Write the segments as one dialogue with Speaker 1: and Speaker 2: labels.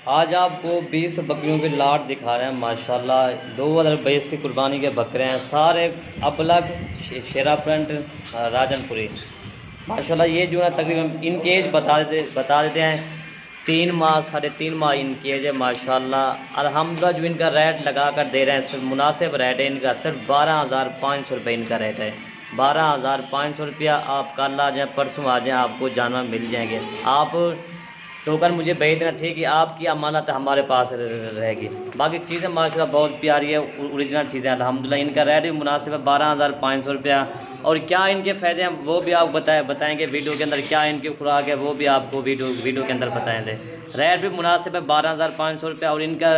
Speaker 1: आज आपको 20 बकरियों के लाट दिखा रहे हैं माशाल्लाह। 2022 की कुर्बानी के बकरे हैं, सारे अबलग शेरा फ्रंट राजनपुरी माशाल्लाह। ये जो है तकरीबन इनकी एज बता देते हैं 3 माह 3.5 माह इनकी एज है माशाल्लाह। अल्हम्दुलिल्लाह जो इनका रेट लगा कर दे रहे हैं सिर्फ मुनासिब रेट है इनका, सिर्फ 12,500 रुपये इनका रेट है। 12,500 रुपया। आप कल आ जाएँ, परसों आ जाएँ, आपको जानवर मिल जाएंगे। आप टोकन मुझे भेज देना, ठीक है। आपकी अमानत हमारे पास रहेगी। बाकी चीज़ें माशाल्लाह बहुत प्यारी है, ओरिजिनल चीज़ें अल्हम्दुलिल्लाह। इनका रेट भी मुनासिब है 12,500 रुपया। और क्या इनके फ़ायदे हैं वो भी आप बताएंगे वीडियो के अंदर। क्या इनकी खुराक है वो भी आपको वीडियो के अंदर बताएंगे। रेट भी मुनासिब है 12,500 रुपया। और इनका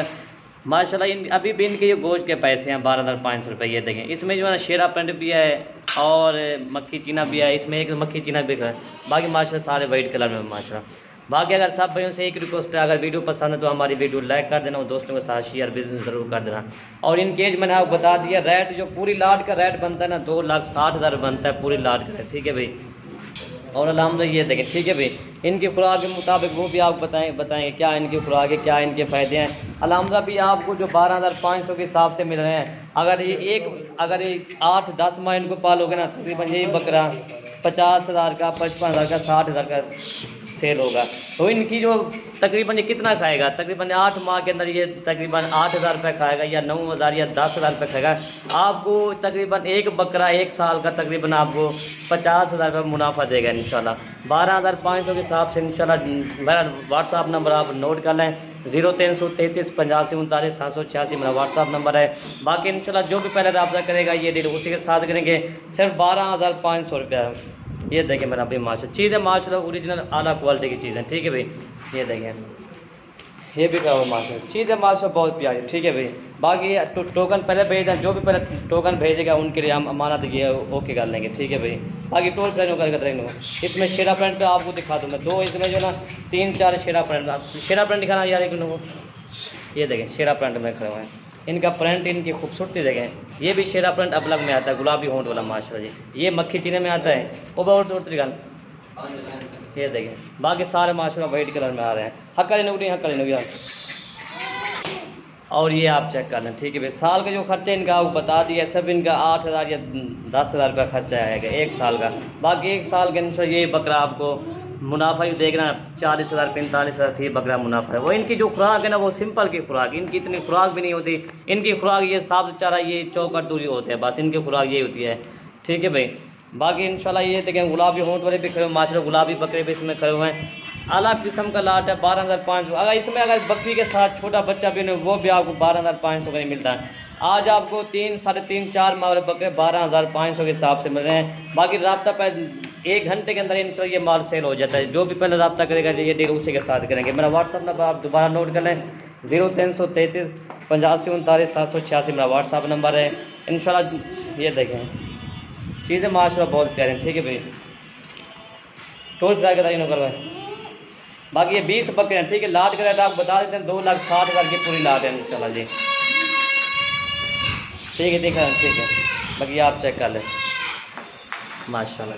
Speaker 1: माशाल्लाह अभी भी इनके ये गोश्त के पैसे हैं 12,500 रुपये। ये देखें, इसमें जो है शेरा प्रिंट भी है और मक्खी चीना भी है। इसमें एक मक्खी चीना भी है। बाकी माशाल्लाह सारे वाइट कलर में माशाल्लाह। बाकी अगर सब भाइयों से एक रिक्वेस्ट है, अगर वीडियो पसंद है तो हमारी वीडियो लाइक कर देना और दोस्तों के साथ शेयर बिजनेस ज़रूर कर देना। और इनके एज मैंने आपको बता दिया, रेट जो पूरी लाट का रेट बनता है ना 2,60,000 बनता है पूरी लाट का, ठीक है भाई। और अल्हम्दुलिल्लाह ये देखें, ठीक है भाई। इनकी खुराक के मुताबिक वो भी आप बताएंगे क्या इनकी खुराक है, क्या इनके फ़ायदे हैं। अल्हम्दुलिल्लाह भी आपको जो 12,500 के हिसाब से मिल रहे हैं। अगर ये 8-10 माह इनको पालोगे ना, तकरीबन यही बकरा 50,000 का, 55,000 का, 60,000 का सेल होगा। तो इनकी जो तकरीबन ये कितना खाएगा, तकरीबन 8 माह के अंदर ये तकरीबन 8,000 रुपये खाएगा या 9,000 या 10,000 रुपये खाएगा। आपको तकरीबन एक बकरा 1 साल का तकरीबन आपको 50,000 रुपये मुनाफा देगा इंशाल्लाह। 12,500 के हिसाब से इंशाल्लाह। मेरा व्हाट्सअप नंबर आप नोट कर लें, 0333 85 39 786 मेरा व्हाट्सअप नंबर है। बाकी इंशाल्लाह जो भी पहले रब्ता करेगा ये डील उसी के साथ करेंगे। सिर्फ 12,500 रुपया। ये देखें मेरा भाई माशाल्लाह चीज़ें माशाल्लाह ओरिजिनल आला क्वालिटी की चीज़ें, ठीक है भाई। ये देखें, ये भी कहो माशाल्लाह चीज़ें माशाल्लाह बहुत प्यारी, ठीक है भाई। बाकी टोकन पहले भेज दें, जो भी पहले टोकन भेजेगा उनके लिए हम अमानत ये ओके कर लेंगे, ठीक है भाई। बाकी टोल प्लान करके देंगे। इसमें शेरा प्रिंट आपको दिखा दूँ मैं 2, इसमें जो ना 3-4 शेरा प्रिंट दिखाना यार एक ये देखें शेरा प्रिंट में खड़े हुए हैं। इनका प्रिंट, इनकी खूबसूरती देखें। ये भी शेरा प्रिंट अपलग में आता है, गुलाबी होंठ वाला माशाल्लाह जी। ये मक्खी चीने में आता है, वो बहुत दूर तरीका। ये देखें बाकी सारे माशाल्लाह वाइट कलर में आ रहे हैं। हक्का नौकरी। और ये आप चेक कर लें, ठीक है भाई। साल का जो खर्चा इनका आपको बता दिया, सब इनका 8,000 या 10,000 रुपया खर्चा आएगा 1 साल का। बाकी 1 साल के अंदर ये बकरा आपको मुनाफा ही देखना 40,000 45,000 फी बकरा मुनाफा है। वो इनकी जो खुराक है ना वो सिंपल की खुराक, इनकी इतनी खुराक भी नहीं होती। इनकी खुराक ये साफ चारा, ये चौकट दूरी होते हैं, बस इनकी खुराक ये होती है, ठीक है भाई। बाकी इंशाल्लाह ये देखें गुलाबी होंठ वाले भी खड़े हुए माशाल्लाह, गुलाबी बकरे भी इसमें खड़े हुए हैं। अलग किस्म का लाट है 12,500। अगर इसमें अगर बकरी के साथ छोटा बच्चा भी नहीं वो भी आपको 12,500 का नहीं मिलता है। आज आपको 3-4.5 माह वाले बकरे 12,500 के हिसाब से मिल रहे हैं। बाकी रब्ता पर 1 घंटे के अंदर इंशाल्लाह ये माल सेल हो जाता है। जो भी पहले रब्ता करेगा ये डील उसी के साथ करेंगे। मेरा व्हाट्सअप नंबर आप दोबारा नोट कर लें, 0333 85 39 786 मेरा व्हाट्सअप नंबर है इंशाल्लाह। ये देखें चीज़ें माशाल्लाह बहुत प्यारे हैं, ठीक है भाई। टोल फ्राई का तरीन करवाएं। बाकी ये 20 बकरे हैं, ठीक है। लाट का रेट आप बता देते हैं 2,60,000 की पूरी लाट है इंशाल्लाह जी, ठीक है। ठीक है, बाकी आप चेक कर लें माशाल्लाह।